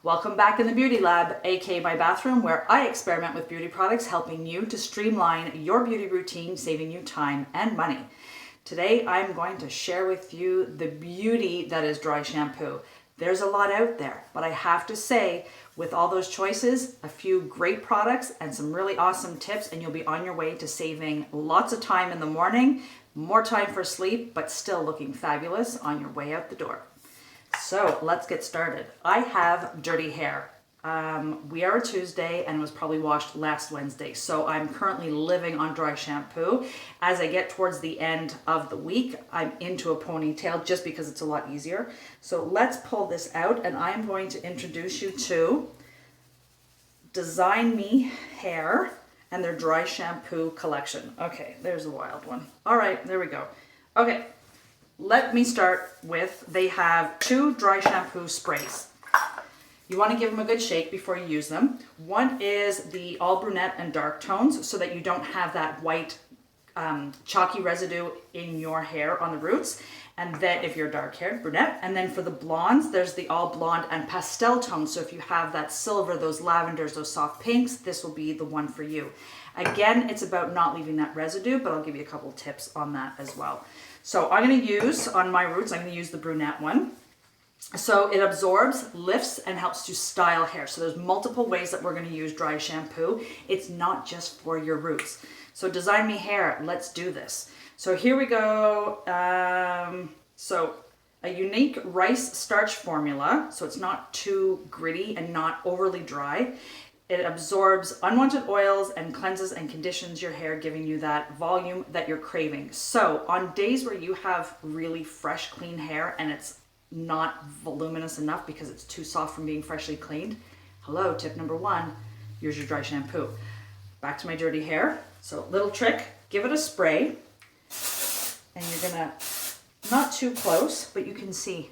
Welcome back in the Beauty Lab, aka my bathroom, where I experiment with beauty products, helping you to streamline your beauty routine, saving you time and money. Today, I'm going to share with you the beauty that is dry shampoo. There's a lot out there, but I have to say, with all those choices, a few great products and some really awesome tips, and you'll be on your way to saving lots of time in the morning, more time for sleep, but still looking fabulous on your way out the door. So let's get started. I have dirty hair. We are a Tuesday and it was probably washed last Wednesday. So I'm currently living on dry shampoo. As I get towards the end of the week, I'm into a ponytail just because it's a lot easier. So let's pull this out and I'm going to introduce you to Design Me Hair and their dry shampoo collection. Okay, there's a wild one. All right, there we go. Okay. Let me start with, they have 2 dry shampoo sprays. You want to give them a good shake before you use them. One is the all brunette and dark tones so that you don't have that white chalky residue in your hair on the roots. And then if you're dark haired, brunette. And then for the blondes, there's the all blonde and pastel tones. So if you have that silver, those lavenders, those soft pinks, this will be the one for you. Again, it's about not leaving that residue, but I'll give you a couple tips on that as well. So I'm going to use, on my roots, I'm going to use the brunette one. So it absorbs, lifts, and helps to style hair. So there's multiple ways that we're going to use dry shampoo. It's not just for your roots. So Design Me Hair, let's do this. So here we go. So a unique rice starch formula. So it's not too gritty and not overly dry. It absorbs unwanted oils and cleanses and conditions your hair, giving you that volume that you're craving. So on days where you have really fresh, clean hair and it's not voluminous enough because it's too soft from being freshly cleaned, hello, tip number 1, here's your dry shampoo. Back to my dirty hair. So little trick, give it a spray and you're gonna, not too close, but you can see.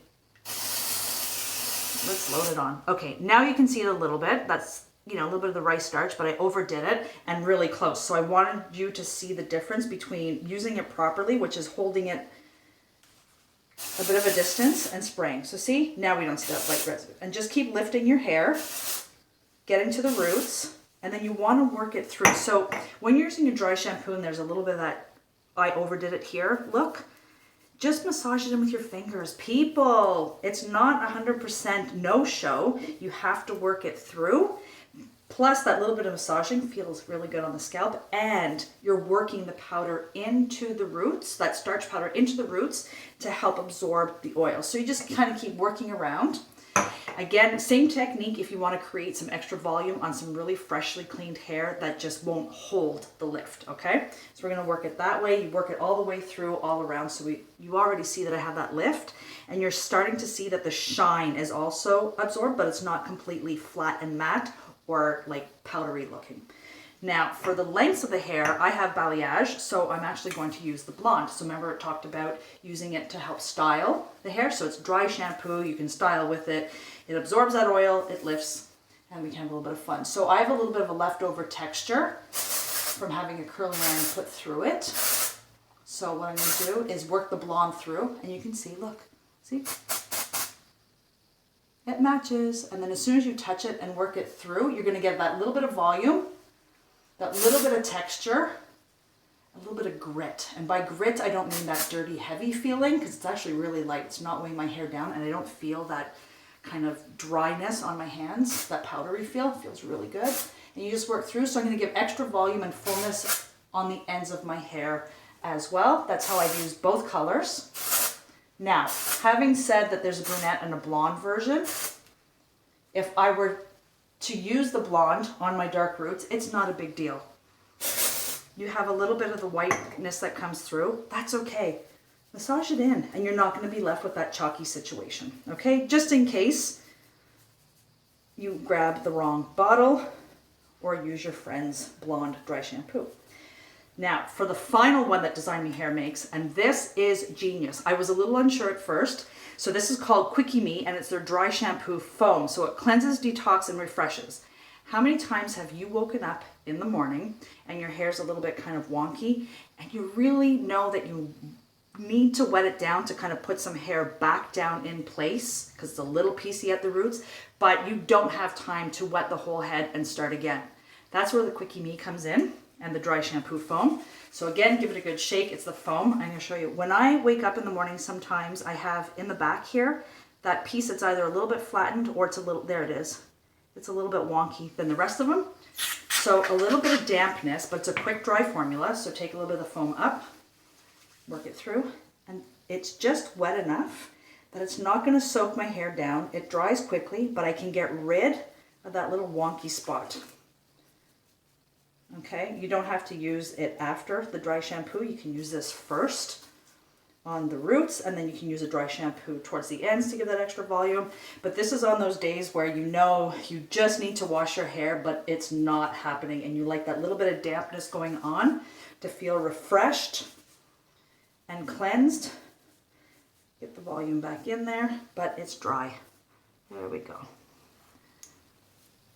Let's load it on. Okay, now you can see it a little bit. That's, a little bit of the rice starch, but I overdid it and really close. So I wanted you to see the difference between using it properly, which is holding it a bit of a distance, and spraying. So see, now we don't see that white residue. And just keep lifting your hair, getting to the roots, and then you want to work it through. So when you're using a dry shampoo and there's a little bit of that, I overdid it here, look, just massage it in with your fingers. People, it's not 100% no-show. You have to work it through. Plus, that little bit of massaging feels really good on the scalp, and you're working the powder into the roots, that starch powder into the roots to help absorb the oil. So you just kind of keep working around. Again, same technique if you want to create some extra volume on some really freshly cleaned hair that just won't hold the lift, okay? So we're going to work it that way. You work it all the way through, all around. So you already see that I have that lift, and you're starting to see that the shine is also absorbed, but it's not completely flat and matte or like powdery looking. Now for the lengths of the hair, I have balayage, so I'm actually going to use the blonde. So remember it talked about using it to help style the hair. So it's dry shampoo, you can style with it. It absorbs that oil, it lifts, and we can have a little bit of fun. So I have a little bit of a leftover texture from having a curling iron put through it. So what I'm going to do is work the blonde through, and you can see, look, see? It matches, and then as soon as you touch it and work it through, you're going to get that little bit of volume, that little bit of texture, a little bit of grit. And by grit, I don't mean that dirty, heavy feeling, because it's actually really light. It's not weighing my hair down, and I don't feel that kind of dryness on my hands, that powdery feel. It feels really good. And you just work through, so I'm going to give extra volume and fullness on the ends of my hair as well. That's how I've used both colors. Now, having said that there's a brunette and a blonde version, if I were to use the blonde on my dark roots, it's not a big deal. You have a little bit of the whiteness that comes through. That's okay. Massage it in, and you're not going to be left with that chalky situation, okay? Just in case you grab the wrong bottle or use your friend's blonde dry shampoo. Now, for the final one that Design Me Hair makes, and this is genius. I was a little unsure at first. So this is called Quickie, and it's their dry shampoo foam. So it cleanses, detox, and refreshes. How many times have you woken up in the morning and your hair's a little bit kind of wonky, and you really know that you need to wet it down to kind of put some hair back down in place because it's a little piecey at the roots, but you don't have time to wet the whole head and start again. That's where the Quickie Me comes in, and the dry shampoo foam. So again, give it a good shake. It's the foam. I'm going to show you. When I wake up in the morning, sometimes I have in the back here, that piece that's either a little bit flattened or it's a little, there it is. It's a little bit wonky than the rest of them. So a little bit of dampness, but it's a quick dry formula. So take a little bit of the foam up, work it through, and it's just wet enough that it's not going to soak my hair down. It dries quickly, but I can get rid of that little wonky spot. Okay, you don't have to use it after the dry shampoo. You can use this first on the roots, and then you can use a dry shampoo towards the ends to give that extra volume. But this is on those days where you know you just need to wash your hair, but it's not happening, and you like that little bit of dampness going on to feel refreshed and cleansed. Get the volume back in there, but it's dry. There we go.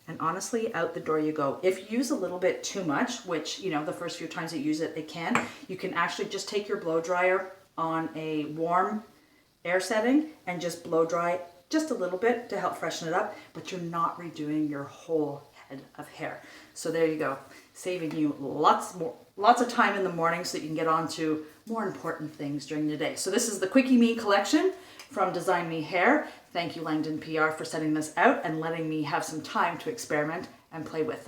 And honestly, out the door you go. If you use a little bit too much, which, you know, the first few times you use it, you can actually just take your blow dryer on a warm air setting and just blow dry just a little bit to help freshen it up, but you're not redoing your whole head of hair. So there you go, saving you lots of time in the morning so that you can get on to more important things during the day. So this is the Quickie Me collection from Design Me Hair. Thank you, Langdon PR, for setting this out and letting me have some time to experiment and play with it.